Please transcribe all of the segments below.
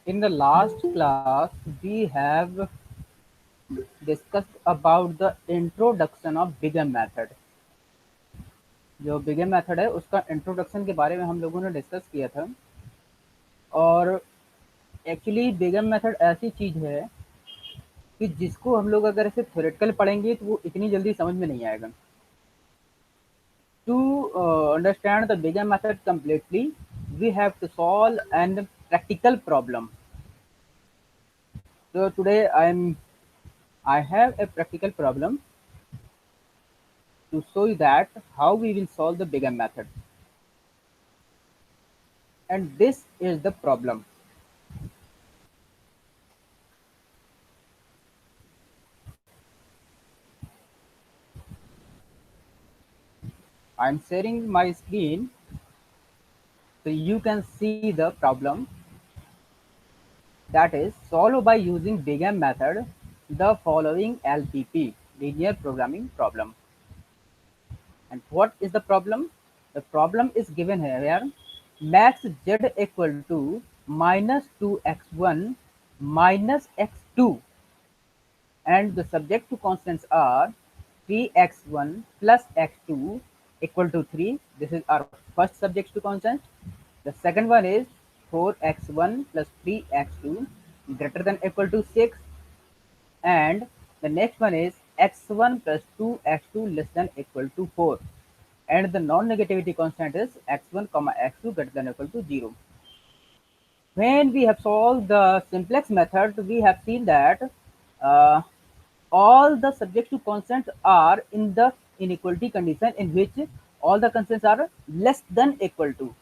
In the last class, we have discussed about the introduction of Bingham method. जो Bingham method है उसका introduction के बारे में हम लोगों ने डिस्कस किया था। और एक्चुअली Bingham मेथड ऐसी चीज़ है कि जिसको हम लोग अगर इसे थ्योरेटिकल पढ़ेंगे तो वो इतनी जल्दी समझ में नहीं आएगा। To understand the Bingham method completely, we have to solve an practical problem. So today I have a practical problem to show you that how we will solve the Bingham method. And this is the problem. I am sharing my screen so you can see the problem, that is solve by using Bingham method the following LPP, linear programming problem. And what is the problem? The problem is given here, max z equal to minus 2x1 minus x2, and the subject to constants are 3x1 plus x2 equal to 3. This is our first subject to constant. The second one is 4x1 plus 3x2 greater than equal to 6, and the next one is x1 plus 2x2 less than equal to 4, and the non-negativity constant is x1 comma x2 greater than equal to 0. When we have solved the simplex method, we have seen that uh, all the subjects to constants are in the inequality condition in which all the constants are less than equal to.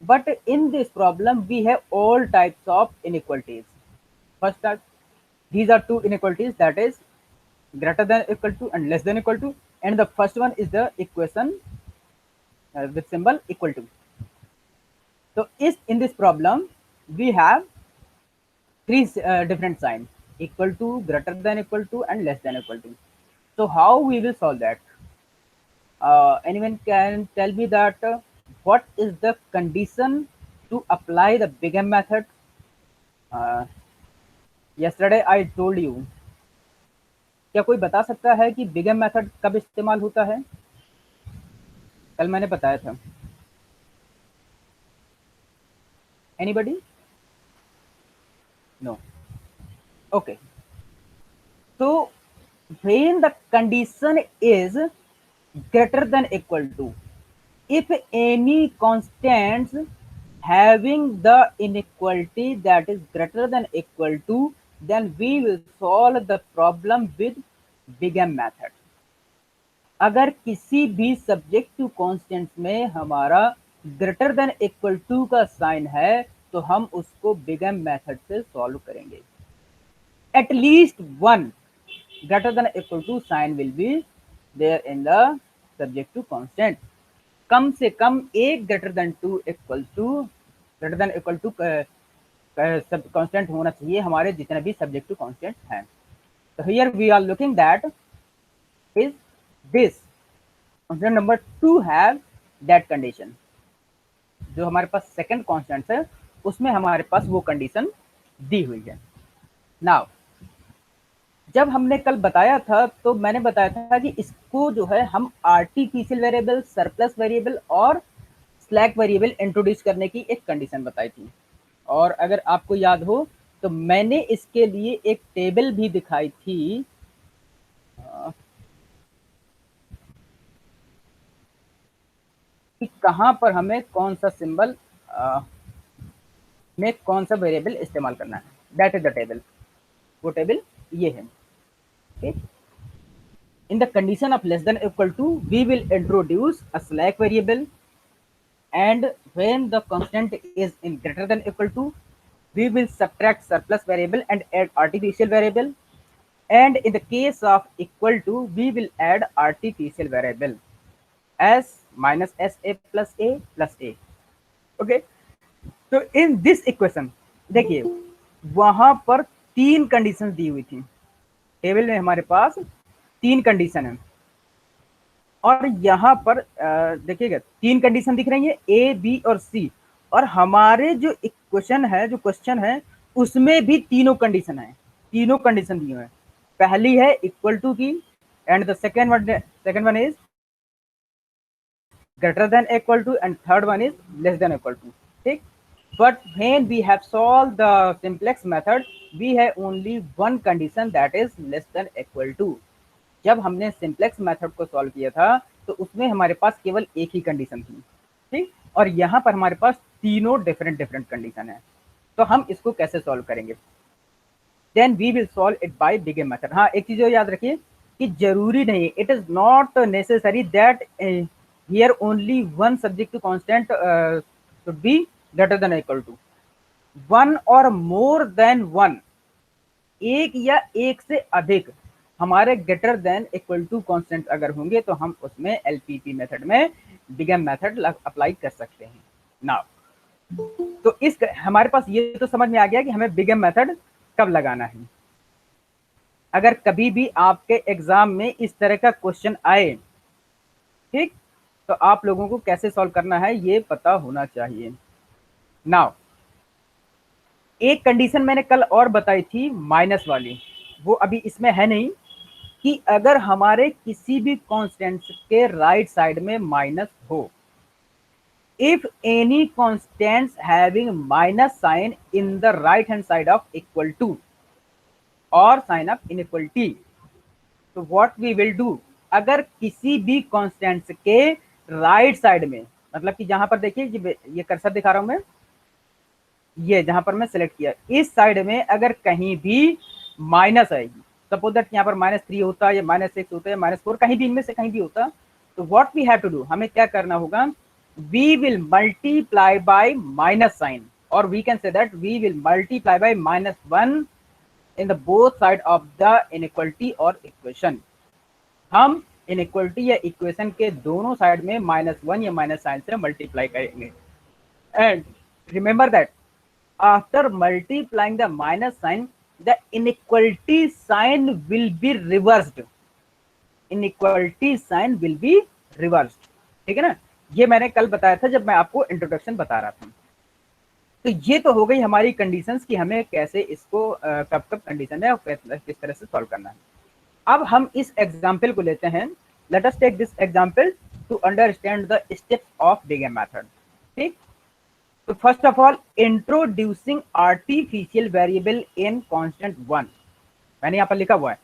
But in this problem, we have all types of inequalities. First type, these are two inequalities, that is greater than equal to and less than equal to, and the first one is the equation with symbol equal to. So is in this problem we have three different signs: equal to, greater than equal to, and less than equal to. So how we will solve that? Anyone can tell me that what is the condition to apply the Bingham method? Uh, yesterday I told you. क्या कोई बता सकता है कि Bingham method कब इस्तेमाल होता है? कल मैंने बताया था। Anybody? No. Okay. So when the condition is greater than equal to, if any constants having the inequality that is greater than equal to, then we will solve the problem with Bingham method. अगर किसी भी subject to constants में हमारा greater than equal to का sign है तो हम उसको बिगम मेथड से सॉल्व करेंगे. At least one greater than equal to sign will be there in the subject to constant. कम से कम एक greater than to equal to सब कांस्टेंट होना चाहिए हमारे जितने भी सब्जेक्ट टू कांस्टेंट हैं. तो here we are looking that is this constant number 2 have that condition. जो हमारे पास सेकंड कांस्टेंट है उसमें हमारे पास वो कंडीशन दी हुई है. नाउ जब हमने कल बताया था तो मैंने बताया था कि इसको जो है हम आर्टिफिशियल वेरिएबल, सरप्लस वेरिएबल और स्लैक वेरिएबल इंट्रोड्यूस करने की एक कंडीशन बताई थी. और अगर आपको याद हो तो मैंने इसके लिए एक टेबल भी दिखाई थी. कि कहां पर हमें कौन सा सिंबल में कौन सा वेरिएबल इस्तेमाल करना है. That is the table. वो टेबल ये है. okay? In the condition of less than equal to, we will introduce a slack variable, and when the constant is in greater than equal to, we will subtract surplus variable and add artificial variable, and in the case of equal to, we will add artificial variable s minus sa plus a. Okay, तो in this equation देखिए वहां पर तीन condition दी हुई थी. Table में हमारे पास तीन कंडीशन है और यहां पर देखिएगा तीन कंडीशन दिख रही है, ए बी और सी, और हमारे जो इक्वेशन है, जो क्वेश्चन है, उसमें भी तीनों कंडीशन है, तीनों कंडीशन दी है। पहली है इक्वल टू की, and the second one is greater than equal to, and third one is less than equal to. ठीक, but when we have solved the simplex method, we have only one condition, that is less than equal to. जब हमने simplex method को solve किया था तो उसमें हमारे पास केवल एक ही कंडीशन थी, ठीक, और यहाँ पर हमारे पास तीनों डिफरेंट डिफरेंट कंडीशन है। तो हम इसको कैसे सॉल्व करेंगे? Then we will solve it by big M method. हाँ, एक चीज याद रखिए कि जरूरी नहीं, it is not necessary that here only one subject constant should be greater than equal to one और मोर देन वन। एक या एक से अधिक हमारे greater than equal to constant अगर होंगे तो हम उसमें एलपीपी मेथड में बिगेन मेथड अप्लाई कर सकते हैं। नाउ तो इस हमारे पास ये तो समझ में आ गया कि हमें बिगेन मेथड कब लगाना है। अगर कभी भी आपके एग्जाम में इस तरह का क्वेश्चन आए, ठीक, तो आप लोगों को कैसे सॉल्व करना है ये पता होना चाहिए। नाउ एक कंडीशन मैंने कल और बताई थी माइनस वाली, वो अभी इसमें है नहीं, कि अगर हमारे किसी भी कांस्टेंट्स के राइट साइड में माइनस हो, if any constants having minus sign in the right hand side of equal to or sign of inequality, तो what we will do, अगर किसी भी कांस्टेंट्स के राइट साइड में, मतलब कि जहां पर देखिए ये कर्सर दिखा रहा हूं मैं, ये जहां पर मैं सिलेक्ट किया, इस साइड में अगर कहीं भी माइनस आएगी, सपोज दैट यहाँ पर -3 होता है या -6 होता है, -4, कहीं भी इनमें से कहीं भी होता, तो what we have to do, हमें क्या करना होगा, we will multiply by minus sign, और we can say that we will multiply by -1 in the both side of the inequality और इक्वेशन। हम इनइक्वालिटी या इक्वेशन के दोनों साइड में -1 या माइनस साइन से मल्टीप्लाई करेंगे। And remember that after multiplying the minus sign, the inequality sign will be reversed. Inequality sign will be reversed. ठीक है ना, ये मैंने कल बताया था जब मैं आपको इंट्रोडक्शन बता रहा था। तो ये तो हो गई हमारी कंडीशंस कि हमें कैसे इसको कब कब कंडीशन है और किस तरह से सॉल्व करना है। अब हम इस एग्जाम्पल को लेते हैं। Let us take this example to understand the steps of big M method. ठीक, तो first of all introducing artificial variable in constant 1, मैंने यहाँ पर लिखा हुआ है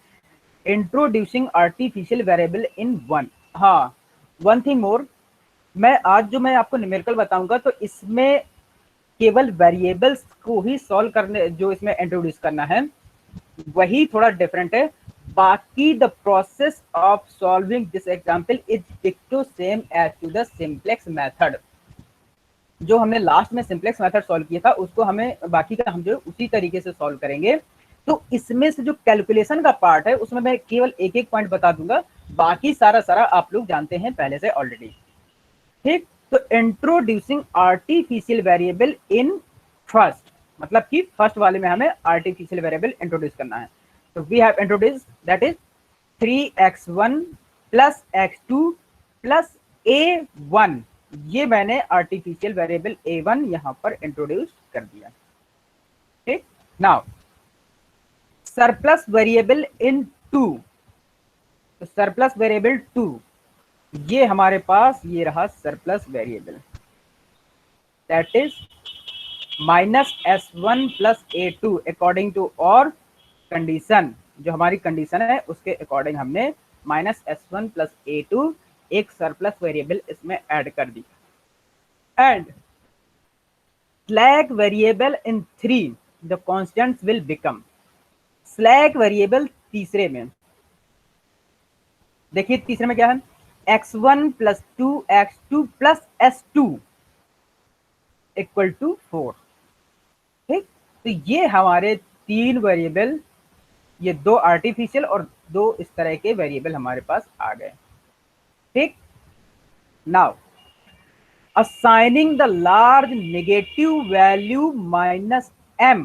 इंट्रोड्यूसिंग आर्टिफिशियल वेरिएबल इन 1। हाँ, वन थिंग मोर, मैं आज जो मैं आपको न्यूमेरिकल बताऊंगा तो इसमें केवल वेरिएबल्स को ही सॉल्व करने, जो इसमें इंट्रोड्यूस करना है वही थोड़ा डिफरेंट है। बाकी the process of solving this example is डिक्टो same as to the simplex method. जो हमने लास्ट में सिंप्लेक्स मेथड सॉल्व किया था उसको हमें बाकी का हम जो उसी तरीके से सॉल्व करेंगे। तो इसमें से जो कैलकुलेशन का पार्ट है उसमें मैं केवल एक एक पॉइंट बता दूंगा, बाकी सारा सारा आप लोग जानते हैं पहले से ऑलरेडी। ठीक, तो introducing artificial variable in first, मतलब कि फर्स्ट वाले में हमें आर्टिफिशियल वेरिएबल इंट्रोड्यूस करना है। तो we have introduce that is 3x1 plus x2 plus a1, ये मैंने आर्टिफिशियल वेरिएबल a1 यहां पर इंट्रोड्यूस कर दिया। ठीक, नाउ सरप्लस वेरिएबल इन 2, तो सरप्लस वेरिएबल 2, ये हमारे पास ये रहा surplus variable, that is -s1 plus a2 according to और कंडीशन, जो हमारी कंडीशन है उसके अकॉर्डिंग हमने -s1 प्लस a2 एक सरप्लस वेरिएबल इसमें ऐड कर दी। And slack variable in 3 the constants will become, slack variable तीसरे में देखिए, तीसरे में क्या है, x1 plus 2x2 plus s2 equal to 4। ठीक, तो ये हमारे 3 वेरिएबल, ये 2 आर्टिफिशियल और 2 इस तरह के वेरिएबल हमारे पास आ गए। ठीक, now assigning the large negative value -m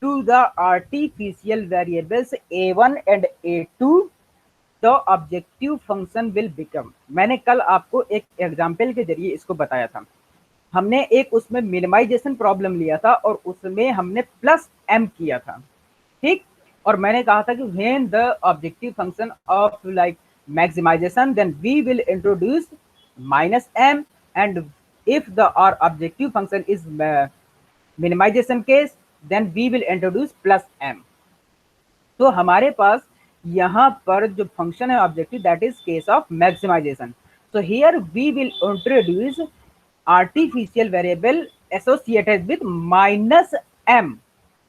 to the artificial variables a1 and a2, the objective function will become, मैंने कल आपको एक एग्जाम्पल के जरिए इसको बताया था। हमने एक उसमें मिनिमाइजेशन प्रॉब्लम लिया था और उसमें हमने प्लस एम किया था, ठीक। और मैंने कहा था कि when the objective function of like maximization then we will introduce minus M, and if the our objective function is minimization case then we will introduce plus M. तो हमारे पास यहाँ पर जो फंक्शन है objective that is case of maximization. So here we will introduce artificial variable associated with minus m,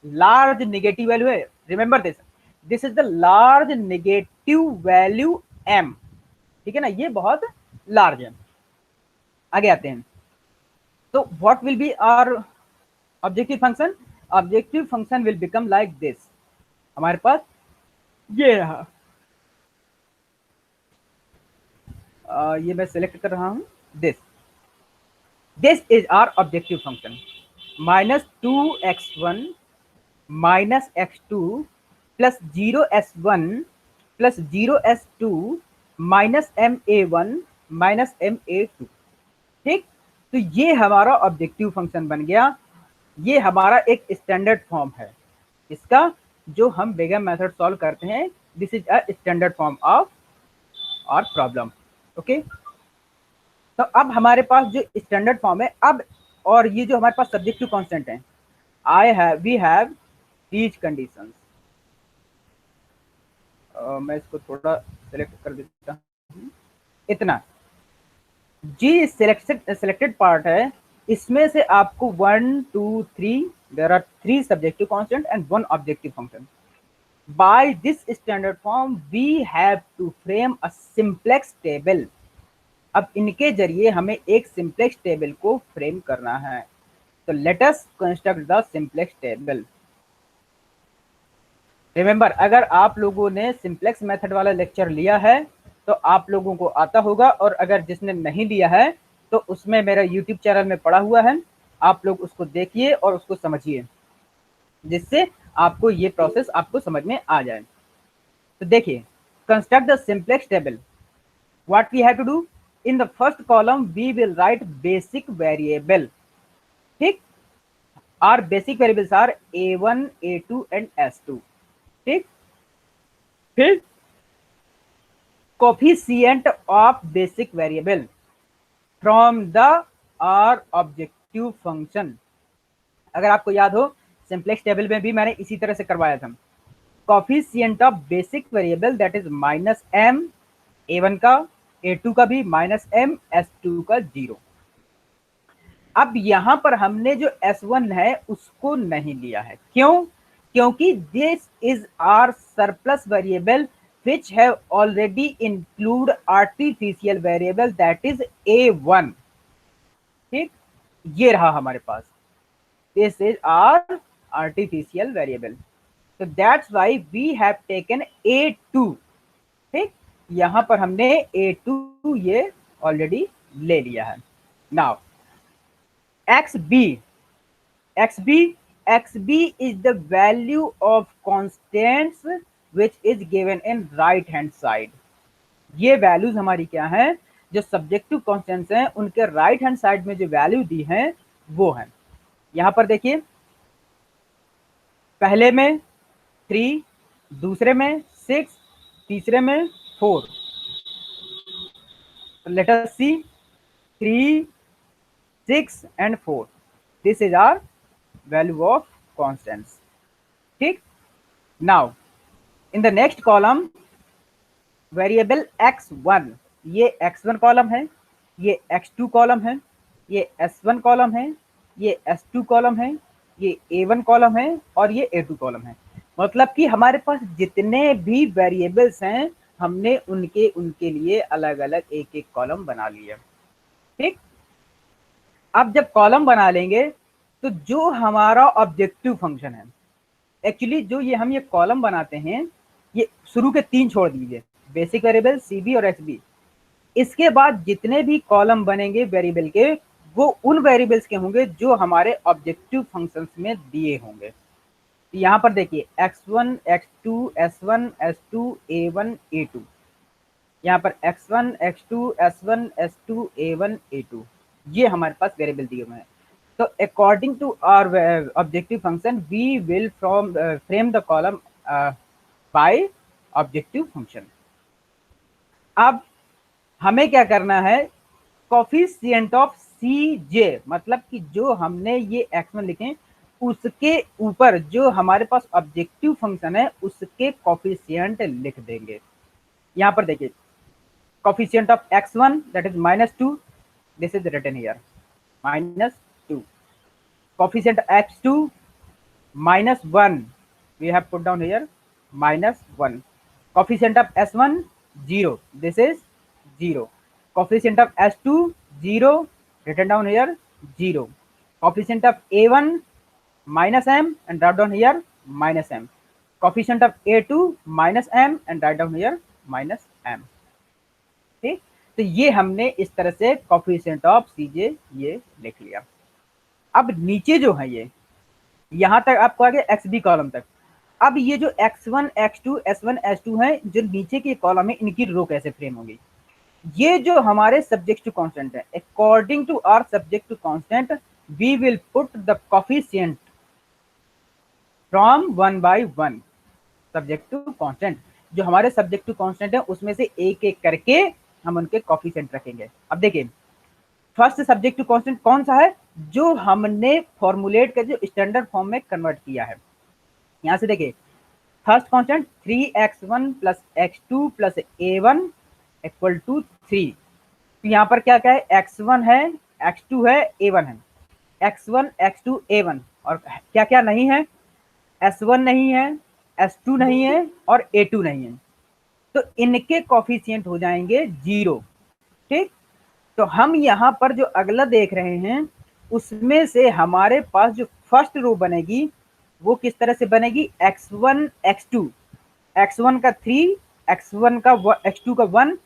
large negative value है, remember this is the large negative value m, ठीक है ना, ये बहुत लार्ज है। आगे आते हैं, तो what will be our objective function? Objective function will become like this, हमारे पास ये रहा, ये मैं सेलेक्ट कर रहा हूं, this is our objective function, minus 2x1 minus x2 plus 0s1 plus 0s2 minus ma1 minus ma2, ठीक। तो ये हमारा ऑब्जेक्टिव फंक्शन बन गया। ये हमारा एक स्टैंडर्ड फॉर्म है इसका, जो हम बेगम मेथड सॉल्व करते हैं। This is a standard form of और प्रॉब्लम, ओके। तो अब हमारे पास जो स्टैंडर्ड फॉर्म है, अब और ये जो हमारे पास सब्जेक्टिव कांस्टेंट है, वी हैव दीज कंडीशंस। मैं इसको थोड़ा सेलेक्ट कर देता हूँ, इतना जी सिलेक्टेड पार्ट है, इसमें से आपको 1 2 3 there are 3 subjective constant and 1 objective function. By this standard form we have to frame a simplex table. अब इनके जरिए हमें एक सिंप्लेक्स टेबल को फ्रेम करना है। तो let us construct the simplex table. Remember, अगर आप लोगों ने सिंप्लेक्स मेथड वाला लेक्चर लिया है तो आप लोगों को आता होगा, और अगर जिसने नहीं लिया है तो उसमें मेरा यूट्यूब चैनल में पड़ा हुआ है, आप लोग उसको देखिए और उसको समझिए, जिससे आपको ये प्रोसेस आपको समझ में आ जाए। तो देखिए, construct the simplex table. What we have to do, in the first column we will write basic variable, ठीक। Our basic variables are a1 a2 and s2, ठीक। फिर coefficient of basic variable from the our objective function. अगर आपको याद हो, simplex table में भी मैंने इसी तरह से करवाया था। Coefficient of basic variable that is minus M a1 का, a2 का भी माइनस एम, s2 का 0। अब यहां पर हमने जो s1 है उसको नहीं लिया है, क्यों? क्योंकि this is our surplus variable which have already include artificial variable that is a1, ठीक। ये रहा हमारे पास, this is our artificial variable, so that's why we have taken a2, ठीक। यहां पर हमने a2 ये ऑलरेडी ले लिया है। Now xb is the value of constants which is given in right hand side। ये वैल्यूज हमारी क्या है, जो सब्जेक्टिव कॉन्स्टेंट्स हैं उनके राइट हैंड साइड में जो वैल्यू दी है वो है। यहां पर देखिए, पहले में 3, दूसरे में 6, तीसरे में 4। Let us see 3, 6 and 4, this is our value of constants, ठीक। Now in the next column variable x1, ये x1 कॉलम है, ये x2 कॉलम है, ये s1 कॉलम है, ये s2 कॉलम है, ये a1 कॉलम है और ये a2 कॉलम है। मतलब कि हमारे पास जितने भी वेरिएबल्स हैं हमने उनके लिए अलग अलग एक एक कॉलम बना लिया, ठीक। अब जब कॉलम बना लेंगे तो जो हमारा ऑब्जेक्टिव फंक्शन है, एक्चुअली जो ये हम ये कॉलम बनाते हैं, ये शुरू के 3 छोड़ दीजिए, बेसिक वेरिएबल cb और xb। इसके बाद जितने भी कॉलम बनेंगे वेरिएबल के, वो उन वेरिएबल्स के होंगे जो हमारे ऑब्जेक्टिव फंक्शंस में दिए होंगे। यहाँ पर देखिए x1 x2 s1 s2 a1 a2, यहाँ पर x1 x2 s1 s2 a1 a2, ये हमारे पास वेरिएबल दिए हुए हैं। तो according to our objective function we will frame the column by objective function. अब हमें क्या करना है, कोफिशिएंट ऑफ सी जे, मतलब कि जो हमने ये x1 लिखे उसके ऊपर जो हमारे पास ऑब्जेक्टिव फंक्शन है उसके कोफिशिएंट लिख देंगे। यहां पर देखिए coefficient of x1 that is -2, this is written here -2, coefficient x2 -1, we have put down here -1, coefficient of s1 0, this is 0, coefficient of s2 0, written down here 0, coefficient of a1 -m and write down here -m, coefficient of a2 -m and write down here -m। ठीक, तो ये हमने इस तरह से coefficient of सीजे ये लिख लिया। अब नीचे जो है ये यहां तक आपको आ गया एक्स बी कॉलम तक। अब ये जो x1 x2 s1 s2 है जो नीचे के कॉलम है इनकी रो कैसे फ्रेम होगी, ये जो हमारे सब्जेक्ट टू कांस्टेंट है according to our subject to constant we will put the coefficient from 1/1 subject to constant, जो हमारे सब्जेक्ट टू कांस्टेंट है उसमें से एक एक करके हम उनके कोफिशिएंट रखेंगे। अब देखिए फर्स्ट सब्जेक्ट टू कांस्टेंट कौन सा है, जो हमने फॉर्मुलेट कर जो स्टैंडर्ड फॉर्म में कन्वर्ट किया है। यहां से देखिए first constant 3x1 plus x2 plus a1 equal to 3। तो यहाँ पर क्या क्या है, x1 है, x2 है, a1 है, x1 x2 a1, और क्या क्या नहीं है, s1 नहीं है, s2 नहीं है और a2 नहीं है, तो इनके कोफिशिएंट हो जाएंगे 0। ठीक, तो हम यहाँ पर जो अगला देख रहे हैं उसमें से हमारे पास जो फर्स्ट रो बनेगी वो किस तरह से बनेगी, x1 x2, x1 का 3, x1 का x2 का 1,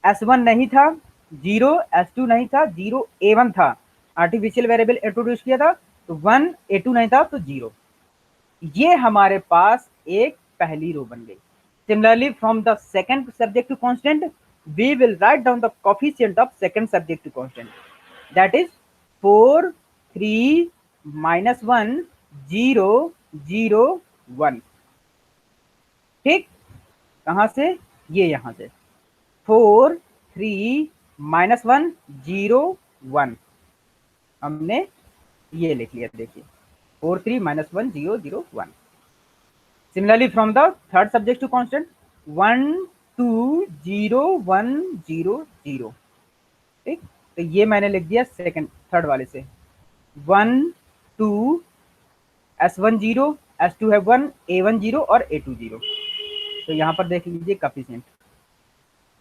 s1 नहीं था 0, s2 नहीं था 0, a1 था, आर्टिफिशियल वेरिएबल इंट्रोड्यूस किया था तो 1, a2 नहीं था तो 0। ये हमारे पास एक पहली रो बन गई। Similarly from the second subject to constant we will write down the coefficient of second subject to constant, that is 4 3 -1 0 0 1। ठीक, कहां से, ये यहां से 4 3 -1 0 1 हमने ये लिख लिया। देखिए 4 3 -1 0 0 1। Similarly from the third subject to constant 1 2 0 1 0 0। ठीक, तो ये मैंने लिख दिया सेकंड थर्ड वाले से 1 2 s1 0 s2 है 1 a1 0 और a2 0। तो यहाँ पर देख लीजिए कोफिशिएंट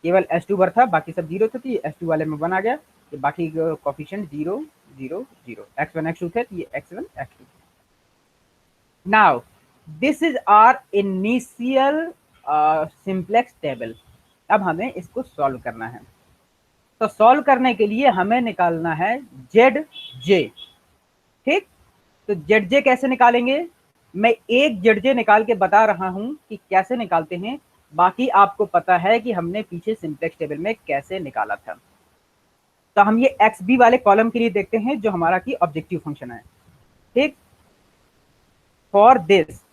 केवल s2 पर था, बाकी सब 0 थे, तो ये s2 वाले में 1 आ गया, तो बाकी कोफिशिएंट 0 0 0, x1 x2 थे तो ये x1 x2। Now this is our initial simplex table. अब हमें इसको सॉल्व करना है, तो सॉल्व करने के लिए हमें निकालना है जेड जे। ठीक, तो जेड जे कैसे निकालेंगे, मैं एक जेड जे निकाल के बता रहा हूं कि कैसे निकालते हैं, बाकी आपको पता है कि हमने पीछे सिंप्लेक्स टेबल में कैसे निकाला था। तो हम ये एक्स बी वाले कॉलम के लिए देखते हैं जो हमारा की ऑब्जेक्टिव फंक्शन है। ठीक, for this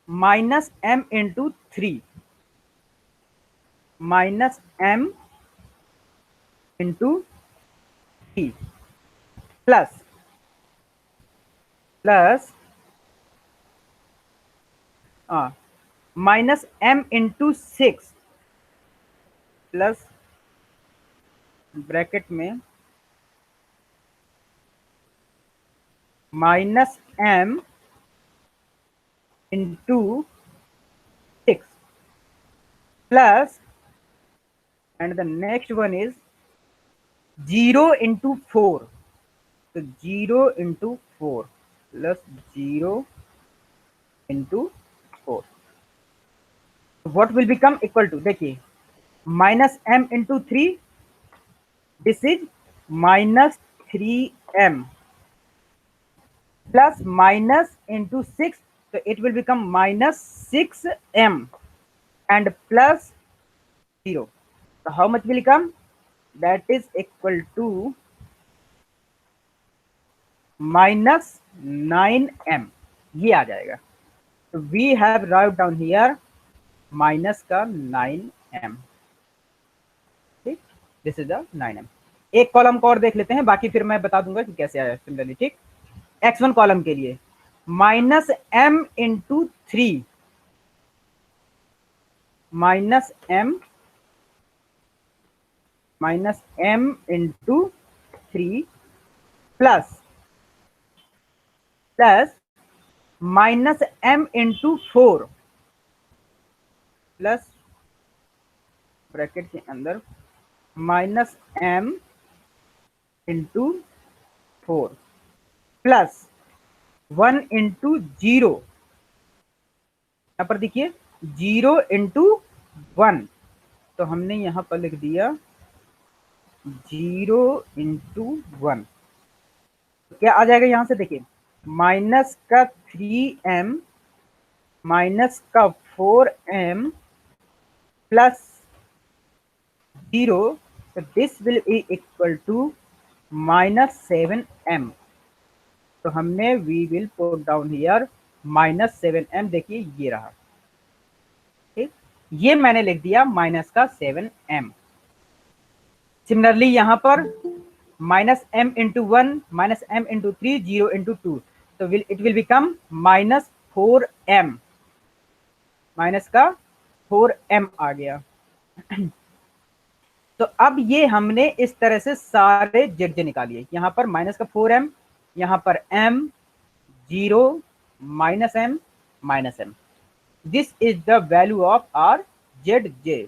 -m into 3 -m into 3 plus -m into 6 plus bracket में -m into 6 plus and the next one is 0 into 4, so 0 into 4 plus 0 into 4, what will become equal to, देखिए -m into 3, this is -3m plus minus into 6, so it will become -6m and plus 0, so how much will come, that is equal to minus 9m, ये आ जाएगा। तो we have write down here minus का 9m। ठीक, this is the 9m। एक column को और देख लेते हैं, बाकी फिर मैं बता दूंगा कि कैसे आया सिमिलरली। ठीक, x1 कॉलम के लिए minus m into 3, minus m into 3 plus minus m into 4 plus bracket के अंदर minus m into 4 plus 1 into 0, यहां पर देखिए 0 इंटू 1, तो हमने यहां पर लिख दिया 0 इंटू 1। क्या आ जाएगा यहां से, देखिए माइनस का 3m माइनस का 4m प्लस 0, तो this will be equal to minus 7m। तो हमने we will put down here minus 7m, देखिए ये रहा। ठीक, ये मैंने लिख दिया माइनस का 7m। सिमिलरली यहां पर minus m into 1 minus m into 3 0 into 2, तो it will become minus 4m, minus का 4m आ गया। तो अब ये हमने इस तरह से सारे जेड जे निकालिए, यहां पर माइनस का 4m, यहां पर m 0 minus m minus m। This is the value of our z j.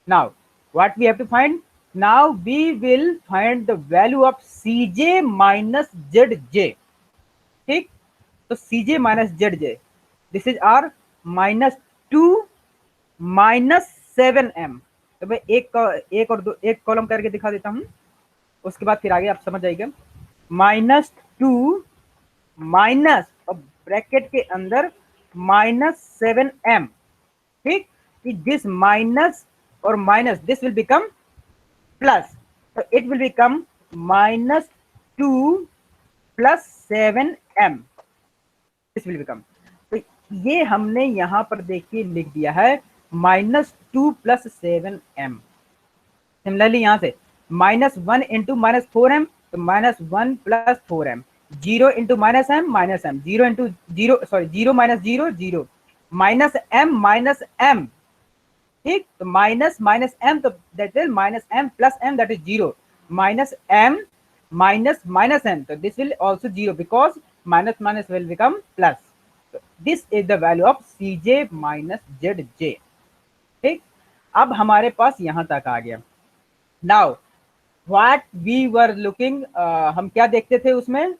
Now what we have to find, now we will find the value of cj minus zj। ठीक, तो cj minus zj, this is our minus 2 minus 7m। तो मैं एक और दो एक column करके दिखा देता हूं, उसके बाद फिर आगे आप समझ जाएगा। माइनस 2 माइनस और ब्रैकेट के अंदर माइनस 7m। ठीक, दिस माइनस और minus this will become plus, तो it will become minus 2 plus 7m, this will become. तो ये हमने यहां पर देखिए लिख दिया है माइनस 2 प्लस 7m। सिमिलरली यहां से माइनस 1 इंटू माइनस 4m, तो minus 1 plus 4m, 0 into minus m, 0 into 0 sorry 0 minus 0 0, minus m। ठीक, तो माइनस माइनस m, तो that is minus m plus m, that is 0, minus m minus minus m, तो this will also 0 because minus minus will become plus. This is the value of cj minus zj। ठीक, अब हमारे पास यहां तक आ गया। Now what we were looking, हम क्या देखते थे उसमें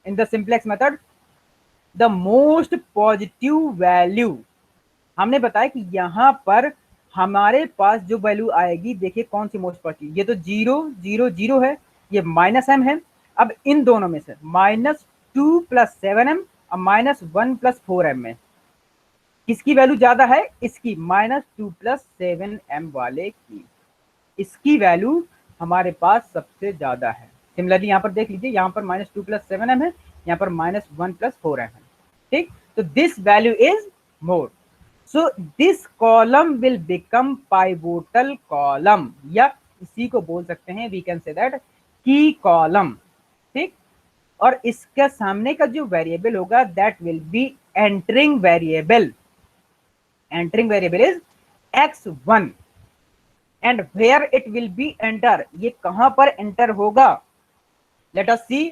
इन the simplex method, the most positive value. हमने बताया कि यहां पर हमारे पास जो वैल्यू आएगी, देखिए कौन सी मोस्ट पॉजिटिव, ये तो 0 0 0 है, ये माइनस m है। अब इन दोनों में से माइनस 2 प्लस 7m और माइनस 1 प्लस 4m में किसकी वैल्यू ज्यादा है, इसकी माइनस 2 प्लस 7m वाले की, इसकी वैल्यू हमारे पास सबसे ज्यादा है। सिमिलरली यहाँ पर देख लीजिए, यहाँ पर माइनस 2 प्लस 7m है, यहाँ पर माइनस 1 प्लस 4m है। ठीक, तो this value is more, so this column will become pivotal column, या इसी को बोल सकते हैं we can say that key column. ठीक, और इसके सामने का जो वेरिएबल होगा that will be entering variable, entering variable is x1 and where it will be enter, ये कहां पर एंटर होगा, let us see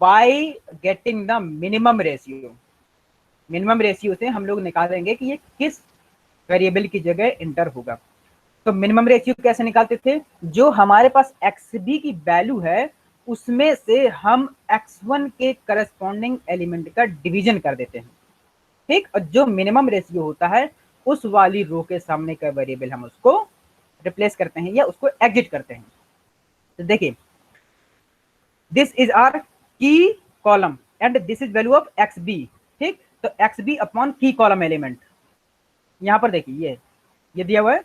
by getting the minimum ratio. Minimum ratio से हम लोग निकालेंगे कि ये किस वेरिएबल की जगह एंटर होगा। तो मिनिमम रेशियो कैसे निकालते थे, जो हमारे पास xb की वैल्यू है उसमें से हम x1 के करस्पॉन्डिंग एलिमेंट का डिवीजन कर देते हैं। ठीक, और जो मिनिमम रेशियो होता है उस वाली रो के सामने का वेरिएबल हम उसको रिप्लेस करते हैं या उसको एग्जिट करते हैं। तो देखिए this is our key column and this is value of xb। ठीक, तो xb upon key column element, यहां पर देखिए ये दिया हुआ है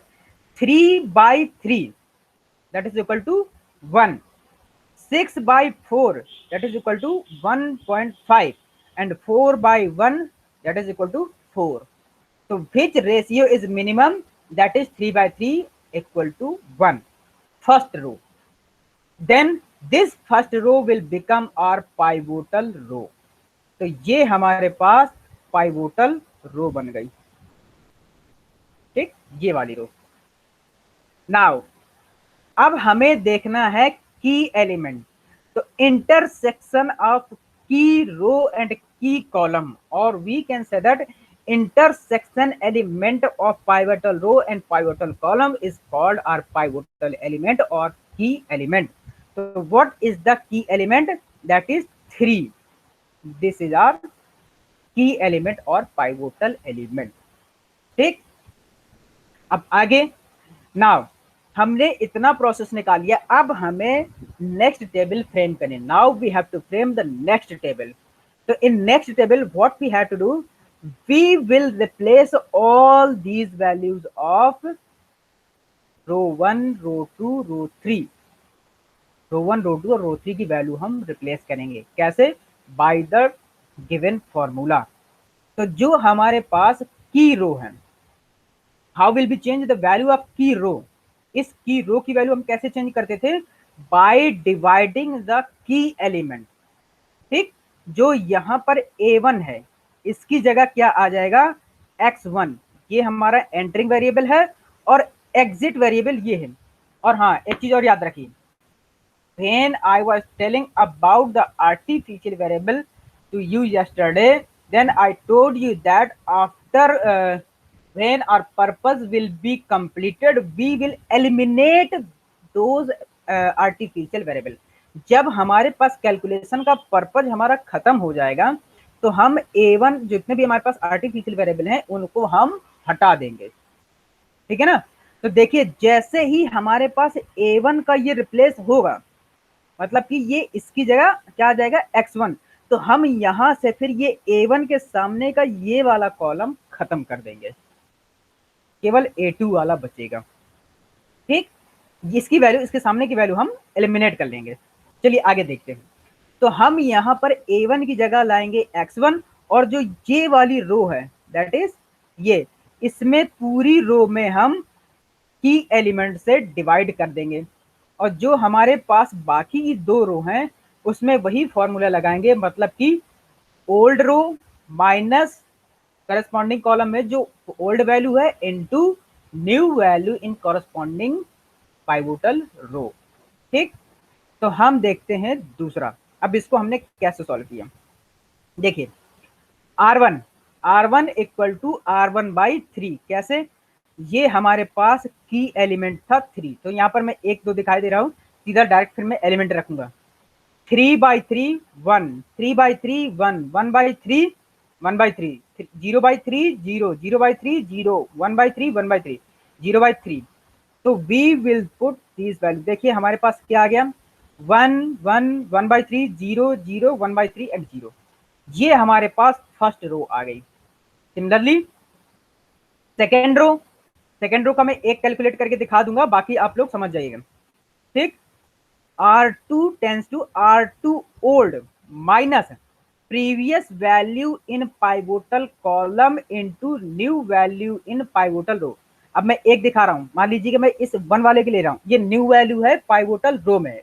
3/3 that is equal to 1, 6/4 that is equal to 1.5 and 4/1 that is equal to 4. So which ratio is minimum? That is 3/3 equal to 1. First row. Then this first row will become our pivotal row. तो ये हमारे पास pivotal रो बन गई, ठीक, ये वाली रो। Now अब हमें देखना है की एलिमेंट। तो intersection of key row and key column, और we can say that intersection element of pivotal row and pivotal column is called our pivotal element or key element. So what is the key element? That is 3. This is our key element or pivotal element, ठीक। अब आगे, now हमने इतना process निकाल लिया, अब हमें next table frame करनी। Now we have to frame the next table. तो in next table what we have to do, we will replace all these values of row 1, row 2, row 3। Row 1, row 2 और रो 3 की value हम replace करेंगे। कैसे? By the given formula. तो जो हमारे पास की रो है, how will be change the value of key रो? इस की रो की वैल्यू हम कैसे चेंज करते थे? By dividing the key element, ठीक। जो यहां पर A1 है, इसकी जगह क्या आ जाएगा? X1। ये हमारा एंटरिंग वेरिएबल है और एग्जिट वेरिएबल ये है। और हाँ, एक चीज और याद रखिए, when I was telling about the artificial variable to you yesterday, then I told you that after when our purpose will be completed, we will eliminate those artificial variable. जब हमारे पास कैलकुलेशन का पर्पज हमारा खत्म हो जाएगा, तो हम A1 जितने भी हमारे पास आर्टिफिशियल वेरिएबल हैं उनको हम हटा देंगे, ठीक है ना। तो देखिए, जैसे ही हमारे पास A1 का ये रिप्लेस होगा, मतलब कि ये इसकी जगह क्या आ जाएगा? X1। तो हम यहां से फिर ये A1 के सामने का ये वाला कॉलम खत्म कर देंगे, केवल A2 वाला बचेगा, ठीक। इसकी वैल्यू, इसके सामने की वैल्यू हम एलिमिनेट कर लेंगे। चलिए आगे देखते हैं। तो हम यहाँ पर A1 की जगह लाएंगे X1, और जो ये वाली रो है दैट इज ये, इसमें पूरी रो में हम की एलिमेंट से डिवाइड कर देंगे, और जो हमारे पास बाकी 2 रो हैं उसमें वही फॉर्मूला लगाएंगे, मतलब कि old row minus corresponding column में जो ओल्ड वैल्यू है into new value in corresponding pivotal row, ठीक। तो हम देखते हैं दूसरा। अब इसको हमने कैसे सॉल्व किया, देखिए R1 इक्वल टू R1/3। कैसे? ये हमारे पास की एलिमेंट था 3, तो यहाँ पर मैं 1, 2 दिखाई दे रहा हूँ, सीधा डायरेक्ट फिर मैं एलिमेंट रखूंगा। 3/3 1, 3/3 1, 1/3 1/3, 0/3 0, 0/3 0, 1/3 1/3, 0/3। तो we will put this value. देखिए हमारे पास क्या आ गया? 1 1, 1/3 0 0, 1/3 एंड 0। ये हमारे पास फर्स्ट रो आ गई। सिमिलरली सेकेंड रो का मैं एक कैलकुलेट करके दिखा दूंगा, बाकी आप लोग समझ जाइएगा, ठीक। R2 tends to R2 old minus previous value in pivotal column into new value in pivotal row। अब मैं एक दिखा रहा हूं, मान लीजिए कि मैं इस 1 वाले के ले रहा हूं, ये न्यू वैल्यू है पाइवोटल रो में,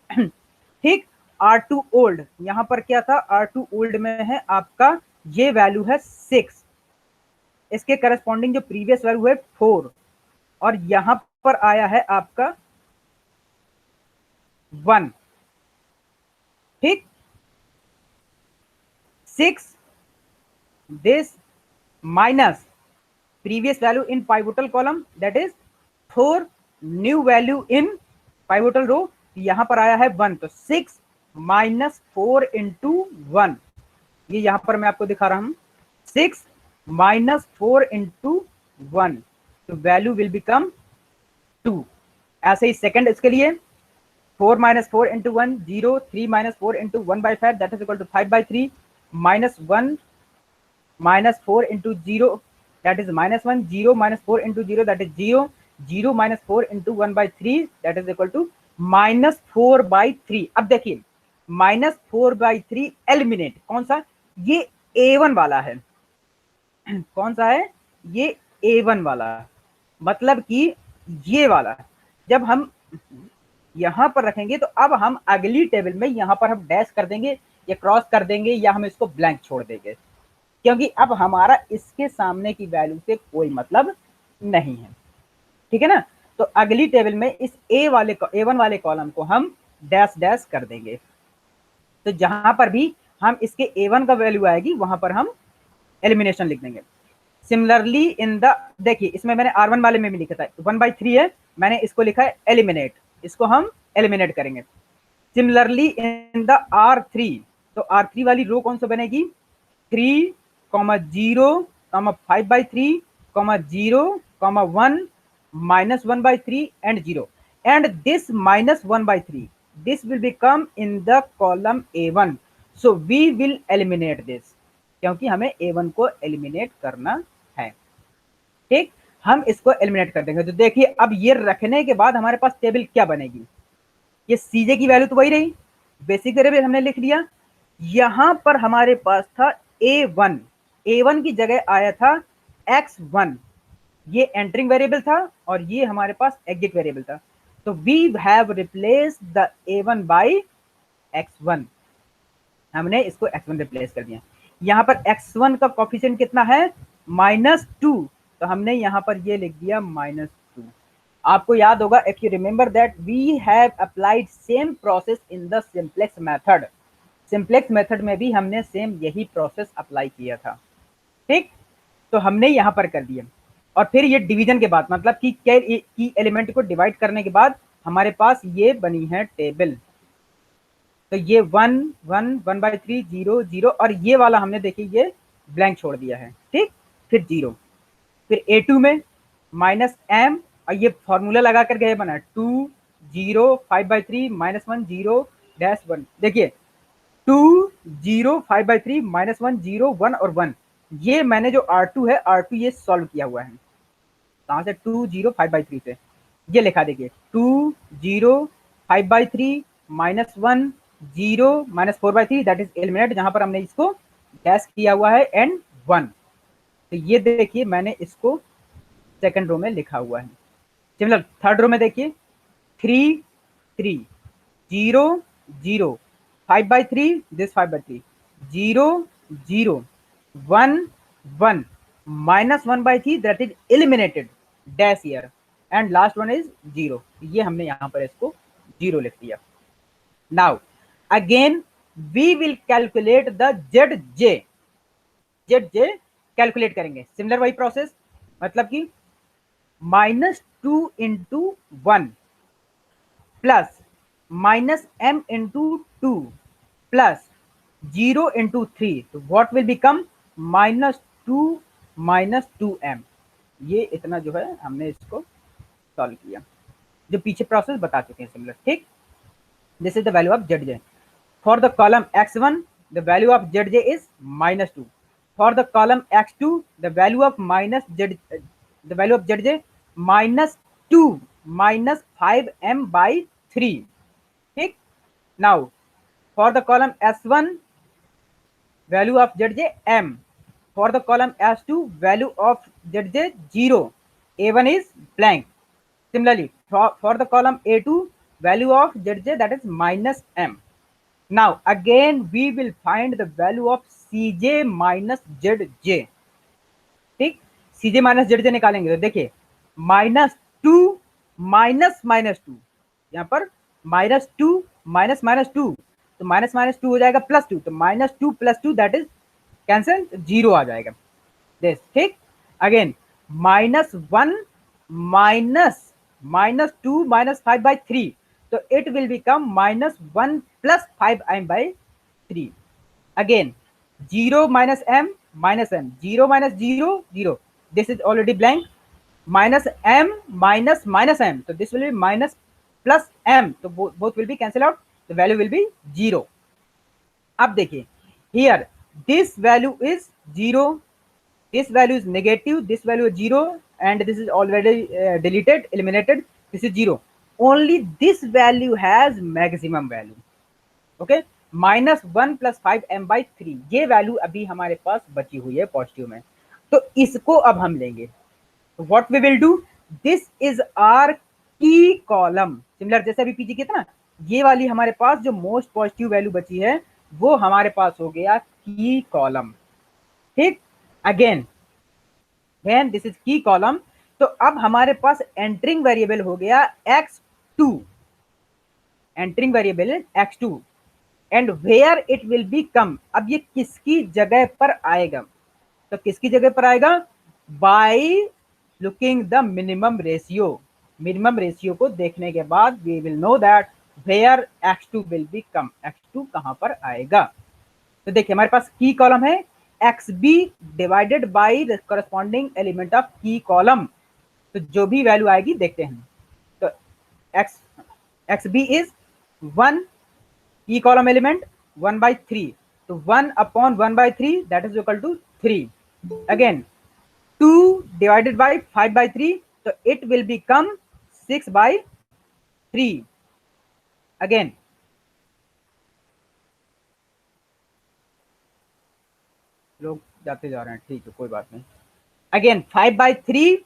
ठीक। R2 ओल्ड, यहां पर क्या था? R2 ओल्ड में है आपका ये वैल्यू है 6, इसके करस्पॉन्डिंग जो प्रीवियस वैल्यू है 4, और यहां पर आया है आपका 1, ठीक। 6 this minus previous value in pivotal column that is 4 new value in pivotal row, यहां पर आया है 1, तो 6 माइनस 4 इंटू 1, ये यहां पर मैं आपको दिखा रहा हूं, 6 माइनस 4 इंटू 1, तो वैल्यू विल बिकम 2। ऐसे ही सेकंड इसके लिए 4 minus 4 into 1 0, 3 minus 4 into 1/5 that is equal to 5/3, minus 1 minus 4 into 0 that is -1, 0 minus 4 into 0 that is 0, 0 minus 4 into 1/3 that is equal to -4/3। अब देखिए -4/3 एलिमिनेट, कौन सा, ये A1 वाला है, कौन सा है, ये A1 वाला, मतलब कि ये वाला। जब हम यहां पर रखेंगे तो अब हम अगली टेबल में यहां पर हम डैश कर देंगे या क्रॉस कर देंगे या हम इसको ब्लैंक छोड़ देंगे, क्योंकि अब हमारा इसके सामने की वैल्यू से कोई मतलब नहीं है, ठीक है ना। तो अगली टेबल में इस A1 वाले कॉलम को हम डैश डैश कर देंगे, तो जहां पर भी हम इसके A1 का वैल्यू आएगी वहां पर हम एलिमिनेशन लिख देंगे। सिमिलरली इन द, देखिए इसमें मैंने R1 वाले में भी लिखा था 1/3 है, मैंने इसको लिखा है एलिमिनेट, इसको हम एलिमिनेट करेंगे। सिमिलरली इन द R3, तो R3 वाली रो कौन सा बनेगी, 3, 0, 5/3, 0, 1, -1/3 and 0, and this -1/3, this will become in the column A1, so we will eliminate this, क्योंकि हमें A1 को एलिमिनेट करना है, ठीक। हम इसको एलिमिनेट कर देंगे, तो देखिए अब ये रखने के बाद हमारे पास टेबल क्या बनेगी, ये Cj की वैल्यू तो वही रही, बेसिक वेरिएबल हमने लिख लिया, यहां पर हमारे पास था A1 की जगह आया था x1, ये एंटरिंग वेरिएबल था और ये हमारे पास एग्जिट वेरिएबल था, तो we have replace the A1 by x1, हमने इसको x1 रिप्लेस कर दिया। यहां पर x1 का कोफिशिएंट कितना है, -2, तो हमने यहां पर ये लिख दिया -2। आपको याद होगा, if you remember that we have applied same process in the simplex method, simplex method में भी हमने सेम यही प्रोसेस अप्लाई किया था, ठीक। तो हमने यहां पर कर दिया, और फिर ये डिवीजन के बाद, मतलब कि की एलिमेंट को डिवाइड करने के बाद हमारे पास ये बनी है टेबल, तो ये 1, 1, 1/3, 0, 0, और ये वाला हमने देखिए ये ब्लैंक छोड़ दिया है, ठीक। फिर 0, फिर A2 में -m, और ये फॉर्मूला लगा कर गए बना 2, 0, 5/3, -1, 0, -1, देखिए 2, 0, 5/3, -1, 0, 1 और 1, ये मैंने जो R2 है, R2 ये सॉल्व किया हुआ है, कहाँ से, 2, 0, 5/3 से, ये लिखा देखिए 2, 0, 5/3, -1, 0, -4/3, दैट इज एलिमिनेट, जहां पर हमने इसको डैश किया हुआ है, एंड 1, तो ये देखिए मैंने इसको सेकंड रो में लिखा हुआ है। सिमिलर थर्ड रो में देखिए 3, 3, 0, 0, 5/3, this 5/3, 0, 0, 1, 1, -1/3, that is eliminated, dash here, and last one is 0, ये हमने यहाँ पर इसको 0 लिख दिया। Now again we will calculate the ZJ calculate करेंगे, सिमिलर वही प्रोसेस, मतलब कि -2 into 1 plus -m into 2 plus 0 into 3, तो व्हाट विल बिकम -2 -2m, ये इतना जो है हमने इसको सॉल्व किया, जो पीछे प्रोसेस बता चुके हैं सिमिलर, ठीक। This is the value of ZJ for the column x1, the value of ZJ is -2, for the column x2 the value of ZJ -2 -5m/3, ठीक। now for the column s1 value of ZJ m, for the column s2 value of ZJ 0, a1 is blank, similarly for the column a2 value of ZJ that is -m. Now again we will find the value of Cj minus Zj, ठीक। Cj minus Zj निकालेंगे तो देखिए -2 -2, यहाँ पर -2 -2, तो -2 हो जाएगा +2, तो -2 +2 दैट इज कैंसिल, 0 आ जाएगा, दिस, ठीक। अगेन -1 -2 -5/3, तो it will become -1 + 5m/3, again 0 -m -m, 0 -0 0, this is already blank, -m -m, so this will be minus plus m, so both will be cancel out, the value will be 0. अब देखिए here this value is 0, this value is negative, this value is 0, and this is already deleted, eliminated, this is 0, only this value has maximum value, okay, -1 + 5m/3 ये value अभी हमारे पास बची हुई है positive में, तो इसको अब हम लेंगे। What we will do, this is our key column. Similar जैसे अभी पीछे किया था ना, ये वाली हमारे पास जो मोस्ट पॉजिटिव वैल्यू बची है वो हमारे पास हो गया की कॉलम। ठीक, again when this is key column, तो अब हमारे पास एंटरिंग वेरिएबल हो गया x2, entering variable x2 and where it will B कम। अब ये किसकी जगह पर आएगा, तो किसकी जगह पर आएगा, by looking the minimum ratio. Minimum ratio को देखने के बाद we will know that where x2 will B come, x2 कहां पर आएगा। तो देखिए हमारे पास की कॉलम है xb divided by the corresponding element of की कॉलम, तो जो भी वैल्यू आएगी देखते हैं। तो xb इज 1, की कॉलम एलिमेंट 1/3, तो 1/1/3 that is equal to 3। Again 2 divided by 5/3, तो इट विल बिकम 6/3। अगेन लोग जाते जा रहे हैं, ठीक है कोई बात नहीं। अगेन 5/3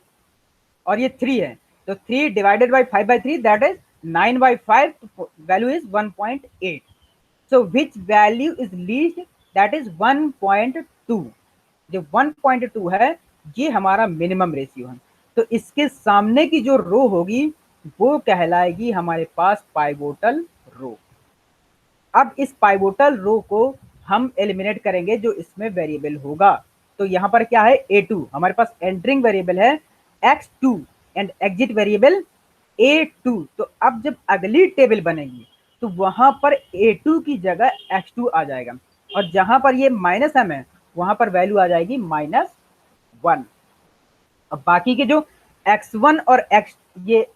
और ये 3 है, तो 3 divided by 5/3 that is 9/5, value is 1.8। So which value is least, that is 1.2। जो 1.2 है ये हमारा मिनिमम रेशियो है, तो इसके सामने की जो रो होगी वो कहलाएगी हमारे पास पाइवोटल रो। अब इस पाइवोटल रो को हम एलिमिनेट करेंगे जो इसमें वेरिएबल होगा। तो यहाँ पर क्या है, A2 हमारे पास एंटरिंग वेरिएबल है x2 and exit variable A2। तो अब जब अगली टेबल बनेगी तो वहां पर A2 की जगह x2 आ जाएगा, और जहां पर ये -m है वहां पर वैल्यू आ जाएगी -1। अब बाकी के जो x1 और x ये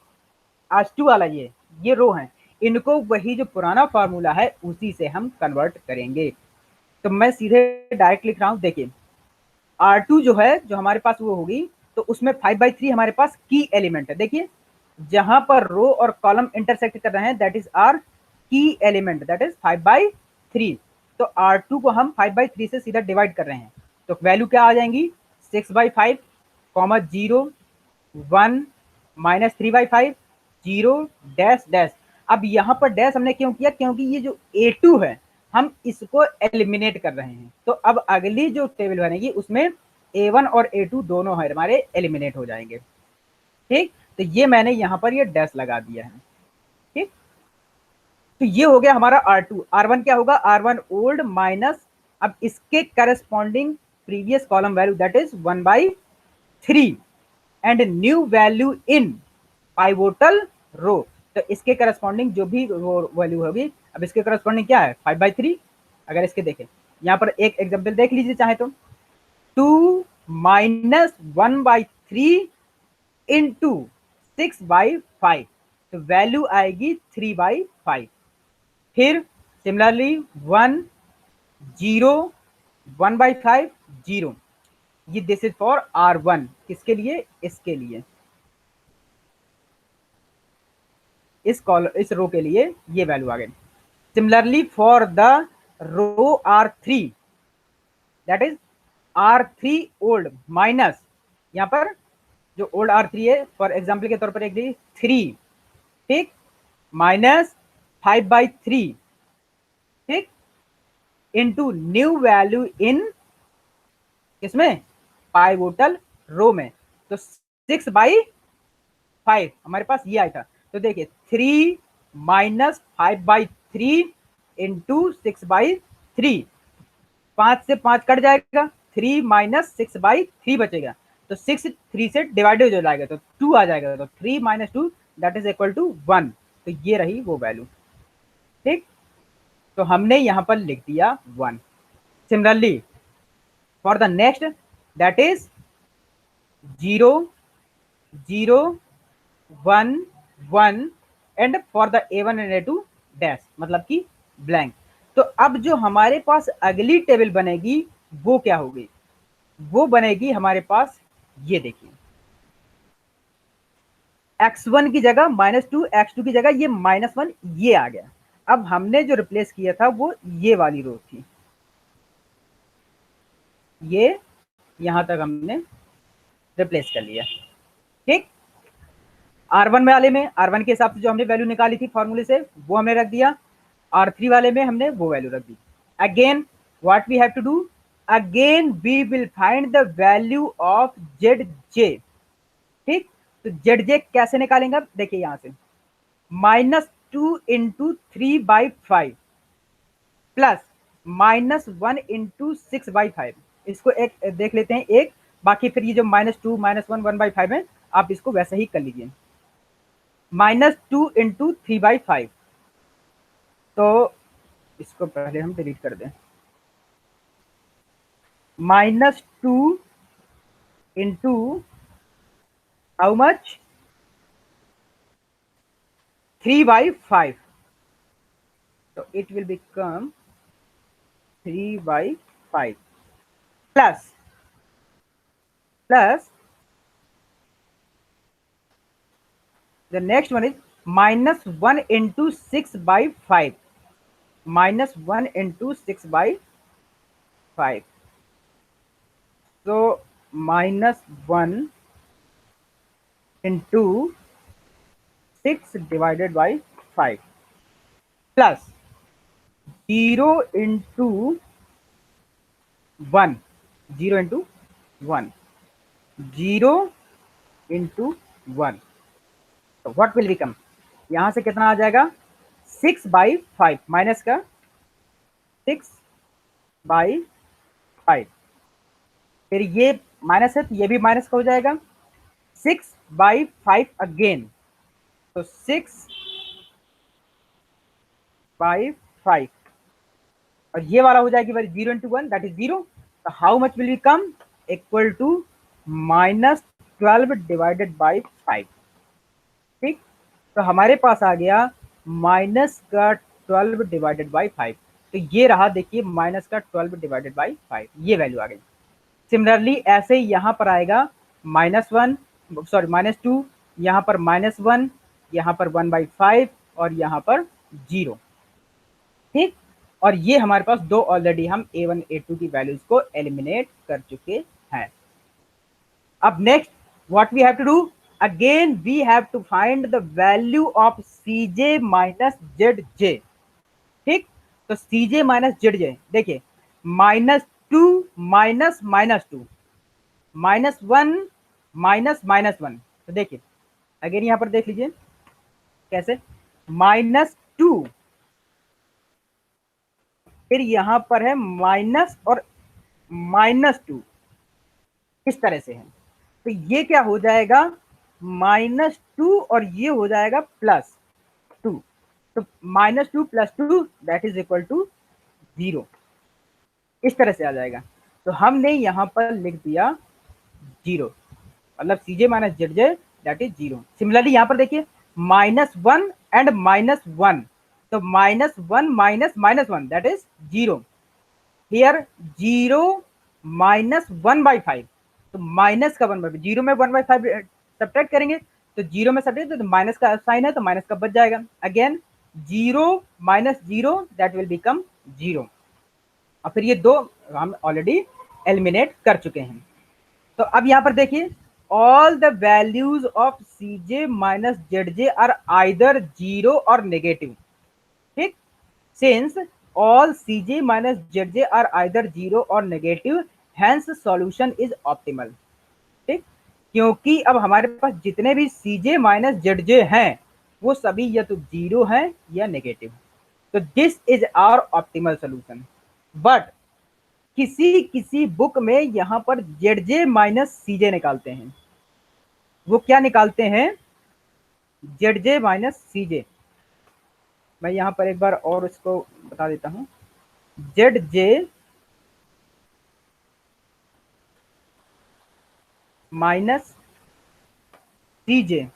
h2 वाला ये रो है, इनको वही जो पुराना फार्मूला है उसी से हम कन्वर्ट करेंगे। तो मैं सीधे डायरेक्ट लिख रहा हूं, देखिए R2 जो है जो हमारे पास वो होगी, तो उसमें 5/3 हमारे पास की एलिमेंट है। देखिए जहां पर रो और कॉलम इंटरसेक्ट कर रहे हैं दैट इज आर की एलिमेंट, दैट इज 5/3। तो R2 को हम 5/3 से सीधा डिवाइड कर रहे हैं, तो वैल्यू क्या आ जाएंगी 6/5, 0, 1, -3/5, 0, डैश डैश। अब यहाँ पर डैश हमने क्यों किया, क्योंकि ये जो A2 है हम इसको एलिमिनेट कर रहे हैं, तो अब अगली जो टेबल बनेगी उसमें A1 और A2 दोनों है हमारे एलिमिनेट हो जाएंगे। ठीक, तो ये मैंने यहाँ पर ये डैश लगा दिया है। ठीक, तो ये हो गया हमारा R2। R1 क्या होगा, R1 ओल्ड माइनस, अब इसके corresponding previous column value that is 1/3 and new value in pivotal row. तो इसके करस्पॉन्डिंग जो भी वैल्यू होगी, अब इसके करस्पॉन्डिंग क्या है 5/3। अगर इसके देखें यहाँ पर एक एग्जांपल देख लीजिए चाहे तो, 2 - 1/3 इंटू 6/5, तो वैल्यू आएगी 3/5। फिर सिमिलरली 1, 0, 1/5, 0, ये दिस इज फॉर R1, किसके लिए, इसके लिए, इस रो के लिए ये वैल्यू आ गई। Similarly for the row R3 that is R3 old minus, यहाँ पर जो ओल्ड R3 है फॉर एग्जाम्पल के तौर पर एक 3, ठीक, -5/3, ठीक, इंटू न्यू वैल्यू इन किसमें, पाइवोटल रो में, तो 6/5 हमारे पास ये आया था। तो देखिए 3 - 5/3 इंटू 6/3, 5 से 5 कट जाएगा, 3 - 6/3 बचेगा, तो 6 3 से डिवाइडेड हो जाएगा तो 2 आ जाएगा, तो 3 - 2 दैट इज इक्वल टू 1। तो ये रही वो वैल्यू। ठीक, तो हमने यहां पर लिख दिया 1। Similarly for the next that is 0, 0, 1, 1 and for the A1 and A2 dash, मतलब कि ब्लैंक। तो अब जो हमारे पास अगली टेबल बनेगी वो क्या होगी, वो बनेगी हमारे पास, ये देखिए x1 की जगह -2, x2 की जगह ये -1 ये आ गया। अब हमने जो रिप्लेस किया था वो ये वाली रो थी, ये यहां तक हमने रिप्लेस कर लिया। ठीक, R1 वाले में R1 के हिसाब से जो हमने वैल्यू निकाली थी फॉर्मूले से वो हमने रख दिया, R3 वाले में हमने वो वैल्यू रख दी। Again what we have to do, again we will find the value of Zj। ठीक, तो Zj कैसे निकालेंगे, देखिए यहां से -2 इंटू 3/5 प्लस -1 इंटू 6/5। इसको एक देख लेते हैं एक, बाकी फिर ये जो -2 -1 1/5 है आप इसको वैसे ही कर लीजिए। -2 इंटू 3/5, तो इसको पहले हम डिलीट कर दें। -2 इंटू हाउ मच, 3/5, तो it will become 3/5 plus the next one is -1 into 6/5, -1 into 6/5, so -1 into 6 divided by 5 plus 0 into 1, 0 into 1, 0 into 1, तो व्हाट विल बिकम, यहां से कितना आ जाएगा 6/5 माइनस का 6/5, फिर ये माइनस है तो ये भी माइनस का हो जाएगा 6/5 अगेन, तो 6/5 और ये वाला हो जाएगी 0 into 1 दैट इज 0, तो how much will become equal to -12 divided by 5। ठीक, तो हमारे पास आ गया -12 डिवाइडेड बाई 5, तो ये रहा देखिए -12 डिवाइडेड बाई 5, ये वैल्यू आ गई। सिमिलरली ऐसे ही यहाँ पर आएगा -1, सॉरी -2, यहाँ पर -1, यहाँ पर 1/5 और यहाँ पर 0। ठीक, और ये हमारे पास दो ऑलरेडी हम A1 A2 की वैल्यूज को एलिमिनेट कर चुके हैं। अब next what we have to do, again we have to find the value of Cj minus Zj। ठीक, तो Cj माइनस Zj देखिए -2 माइनस -2 -1 माइनस -1, तो देखिए अगेन यहां पर देख लीजिए कैसे, -2 फिर यहां पर है माइनस और -2, इस तरह से है, तो ये क्या हो जाएगा -2 और ये हो जाएगा +2, तो -2 + 2 दैट इज इक्वल टू 0, इस तरह से आ जाएगा। तो हमने यहां पर लिख दिया 0, मतलब Cj minus Zj that is 0। Similarly यहां पर देखिए -1 एंड -1, तो -1 minus -1 that is 0, here 0 minus 1/5, तो माइनस का 1/5, 0 में 1/5 सब्ट्रैक्ट करेंगे तो 0 में सब्ट्रैक्ट तो माइनस का साइन है तो माइनस का बच जाएगा। Again 0 minus 0 that will become 0, और फिर ये दो हम ऑलरेडी एलिमिनेट कर चुके हैं। तो अब यहाँ पर देखिए all the values of Cj minus Zj are either 0 और नेगेटिव। ठीक, since all Cj minus Zj are either 0 or negative, hence solution is optimal। ठीक, क्योंकि अब हमारे पास जितने भी Cj माइनस Zj हैं वो सभी या तो 0 हैं या नेगेटिव, तो this is our optimal solution. But किसी किसी बुक में यहाँ पर Zj माइनस Cj निकालते हैं, वो क्या निकालते हैं Zj माइनस Cj, मैं यहाँ पर एक बार और इसको बता देता हूँ। Zj माइनस Cj,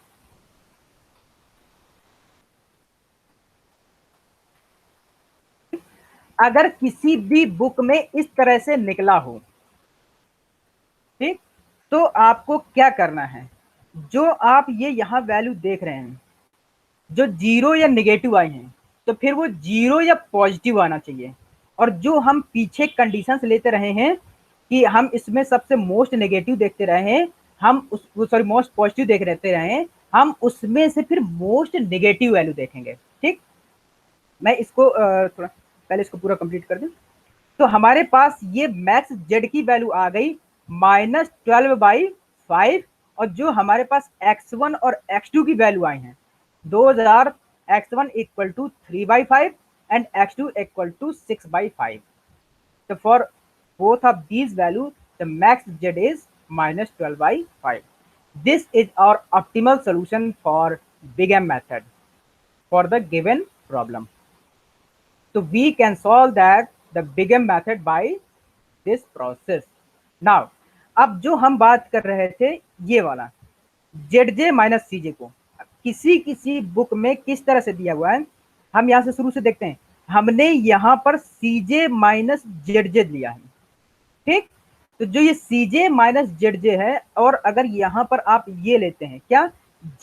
अगर किसी भी बुक में इस तरह से निकला हो, ठीक, तो आपको क्या करना है, जो आप ये यहाँ वैल्यू देख रहे हैं जो 0 या नेगेटिव आई हैं, तो फिर वो जीरो या पॉजिटिव आना चाहिए। और जो हम पीछे कंडीशंस लेते रहे हैं कि हम इसमें सबसे मोस्ट नेगेटिव देखते रहे हैं, हम उस सॉरी मोस्ट पॉजिटिव देख रहते रहे हैं, हम उसमें से फिर मोस्ट नेगेटिव वैल्यू देखेंगे। ठीक, मैं इसको थोड़ा पहले इसको पूरा कंप्लीट कर दूं। तो हमारे पास ये मैक्स जेड की वैल्यू आ गई -12/5, और जो हमारे पास x1 और x2 की वैल्यू आई हैं, 2000 x1 equal to 3/5 and x2 equal to 6/5। तो for both of these value the max z is -12/5. This is our optimal solution for big M method for the given problem. So we can solve that the big M method by this process. Now, अब जो हम बात कर रहे थे ये वाला ZJ minus CJ को किसी किसी बुक में किस तरह से दिया हुआ है, हम यहाँ से शुरू से देखते हैं। हमने यहाँ पर CJ माइनस ZJ लिया है। ठीक, तो जो ये CJ माइनस ZJ है, और अगर यहाँ पर आप ये लेते हैं क्या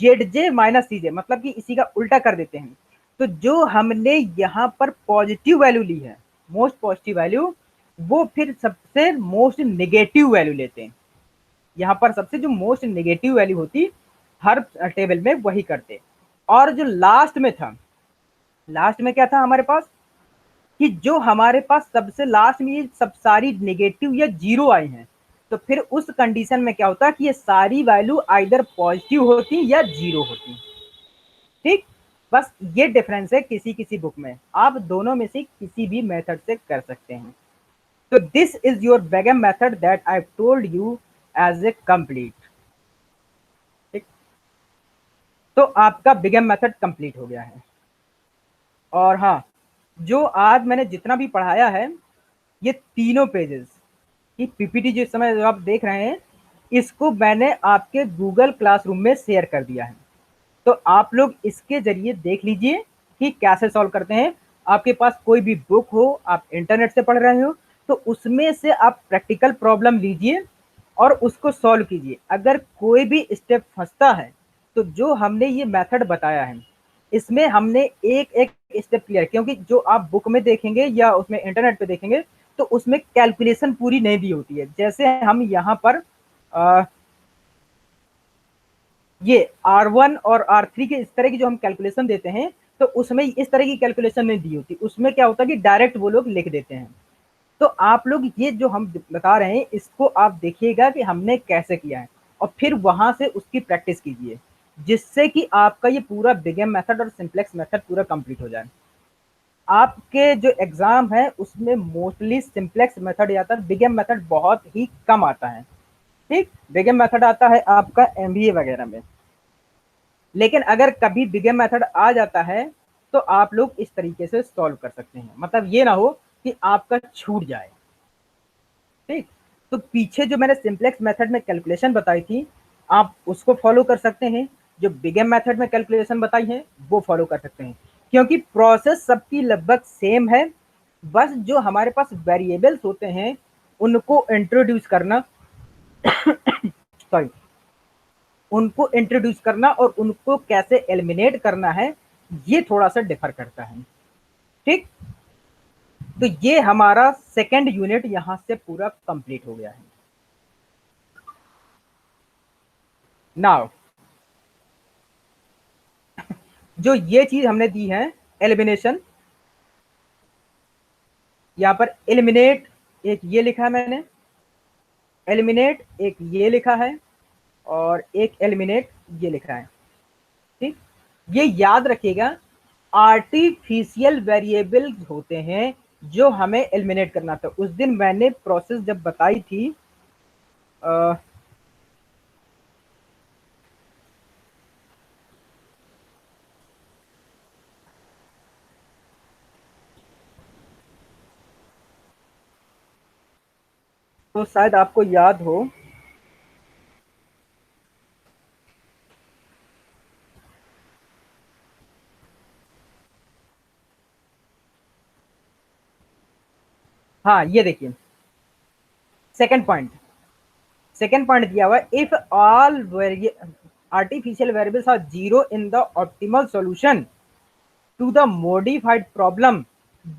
ZJ माइनस CJ, मतलब कि इसी का उल्टा कर देते हैं, तो जो हमने यहाँ पर पॉजिटिव वैल्यू ली है, मोस्ट पॉजिटिव वैल्यू, वो फिर सबसे मोस्ट नेगेटिव वैल्यू लेते हैं। यहाँ पर सबसे जो मोस्ट नेगेटिव वैल्यू होती हर टेबल में वही करते। और जो लास्ट में था, लास्ट में क्या था हमारे पास कि जो हमारे पास सबसे लास्ट में ये सब सारी नेगेटिव या जीरो आई हैं, तो फिर उस कंडीशन में क्या होता कि ये सारी वैल्यू आइदर पॉजिटिव होती या जीरो होती। ठीक, बस ये डिफरेंस है किसी किसी बुक में, आप दोनों में से किसी भी मेथड से कर सकते हैं। तो this is your big M method that I told you as a complete. ठीक, तो आपका बिगम मेथड कंप्लीट हो गया है। और हाँ, जो आज मैंने जितना भी पढ़ाया है, ये तीनों पेजेस की पीपीटी जिस समय जो आप देख रहे हैं, इसको मैंने आपके गूगल क्लासरूम में शेयर कर दिया है। तो आप लोग इसके जरिए देख लीजिए कि कैसे सॉल्व करते हैं। आपके पास कोई भी बुक हो, आप इंटरनेट से पढ़ रहे हो, तो उसमें से आप प्रैक्टिकल प्रॉब्लम लीजिए और उसको सॉल्व कीजिए। अगर कोई भी स्टेप फंसता है, तो जो हमने ये मेथड बताया है, इसमें हमने एक एक स्टेप क्लियर, क्योंकि जो आप बुक में देखेंगे या उसमें इंटरनेट पे देखेंगे, तो उसमें कैलकुलेशन पूरी नहीं दी होती है। जैसे हम यहाँ पर ये R1 और R3 के इस तरह की जो हम कैलकुलेशन देते हैं, तो उसमें इस तरह की कैलकुलेशन नहीं दी होती। उसमें क्या होता है कि डायरेक्ट वो लोग लिख देते हैं। तो आप लोग ये जो हम बता रहे हैं, इसको आप देखिएगा कि हमने कैसे किया है, और फिर वहां से उसकी प्रैक्टिस कीजिए, जिससे कि आपका ये पूरा बिगम मेथड और सिंप्लेक्स मेथड पूरा कंप्लीट हो जाए। आपके जो एग्जाम है उसमें मोस्टली सिंप्लेक्स मेथड आता है, बिगम मेथड बहुत ही कम आता है। ठीक, बिगम मेथड आता है आपका MBA वगैरह में, लेकिन अगर कभी बिगम मेथड आ जाता है, तो आप लोग इस तरीके से सॉल्व कर सकते हैं। मतलब ये ना हो कि आपका छूट जाए। ठीक, तो पीछे जो मैंने सिंप्लेक्स मेथड में कैलकुलेशन बताई थी, आप उसको फॉलो कर सकते हैं। जो बिगम मेथड में कैलकुलेशन बताई है, वो फॉलो कर सकते हैं, क्योंकि प्रोसेस सबकी लगभग सेम है। बस जो हमारे पास वेरिएबल्स होते हैं, उनको इंट्रोड्यूस करना सॉरी उनको इंट्रोड्यूस करना और उनको कैसे एलिमिनेट करना है, ये थोड़ा सा डिफर करता है। ठीक, तो ये हमारा सेकेंड यूनिट यहां से पूरा कंप्लीट हो गया है। नाउ जो ये चीज हमने दी है एलिमिनेशन, यहां पर एलिमिनेट एक ये लिखा है मैंने, एलिमिनेट एक ये लिखा है, और एक एलिमिनेट ये लिखा है। ठीक, ये याद रखिएगा, आर्टिफिशियल वेरिएबल होते हैं जो हमें एलिमिनेट करना था। उस दिन मैंने प्रोसेस जब बताई थी, तो शायद आपको याद हो। हाँ, ये देखिए सेकंड पॉइंट, सेकंड पॉइंट दिया हुआ, if all artificial variables are zero in the optimal solution, to the modified problem,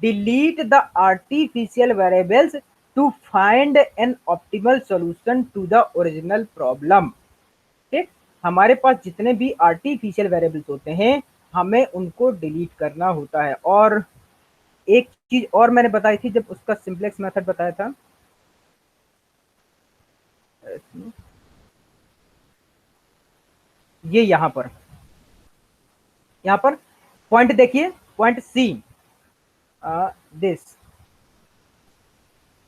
delete the artificial variables to find an optimal solution to the original problem. ठीक, हमारे पास जितने भी artificial variables होते हैं हमें उनको डिलीट करना होता है। और एक चीज और मैंने बताई थी जब उसका सिंपलेक्स मेथड बताया था, ये यहाँ पर पॉइंट देखिए, point C, this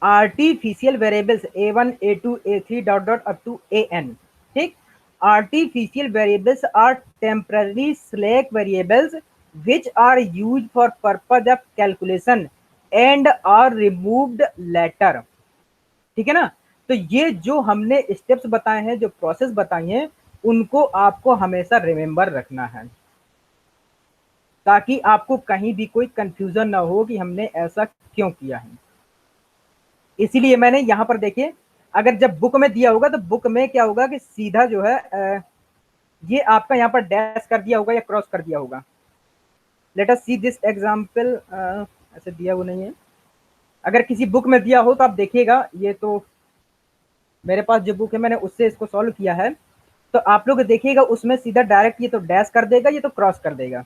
artificial variables a1 a2 a3 dot dot up to an। ठीक, artificial variables are temporary slack variables which are used for purpose of calculation and are removed later। ठीक है ना, तो ये जो हमने steps बताए हैं, जो प्रोसेस बताई हैं, उनको आपको हमेशा रिमेंबर रखना है ताकि आपको कहीं भी कोई कंफ्यूजन ना हो कि हमने ऐसा क्यों किया है। इसीलिए मैंने यहाँ पर देखिए, अगर जब बुक में दिया होगा तो बुक में क्या होगा कि सीधा जो है ये आपका यहाँ पर डैश कर दिया होगा या क्रॉस कर दिया होगा। Let us see this example, ऐसे दिया वो नहीं है। अगर किसी बुक में दिया हो तो आप देखिएगा, ये तो मेरे पास जो बुक है मैंने उससे इसको सॉल्व किया है, तो आप लोग देखिएगा उसमें सीधा डायरेक्ट ये तो डैश कर देगा, ये तो क्रॉस कर देगा।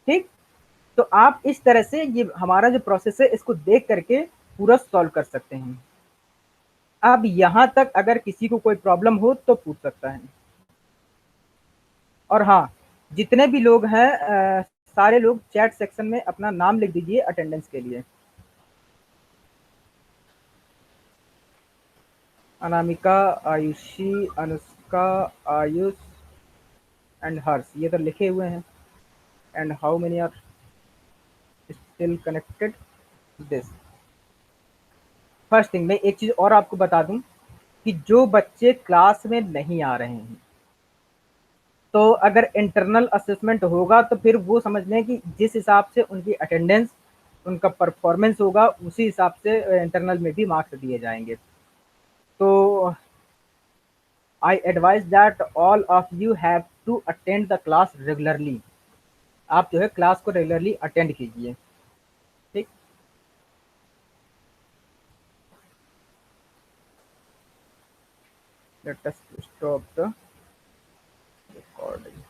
ठीक, तो आप इस तरह से ये हमारा जो प्रोसेस है इसको देख करके पूरा सॉल्व कर सकते हैं। अब यहां तक अगर किसी को कोई प्रॉब्लम हो तो पूछ सकता है। और हाँ, जितने भी लोग हैं सारे लोग चैट सेक्शन में अपना नाम लिख दीजिए अटेंडेंस के लिए। अनामिका, आयुषी, अनुष्का, आयुष एंड हर्ष, ये तो लिखे हुए हैं। And how many are still connected this. First thing, मैं एक चीज और आपको बता दूं कि जो बच्चे क्लास में नहीं आ रहे हैं, तो अगर इंटरनल असेसमेंट होगा तो फिर वो समझ लें कि जिस हिसाब से उनकी अटेंडेंस, उनका परफॉर्मेंस होगा उसी हिसाब से इंटरनल में भी मार्क्स दिए जाएंगे। तो I advise that all of you have to attend the class regularly. आप जो है क्लास को रेगुलरली अटेंड कीजिए। ठीक, let us stop the recording.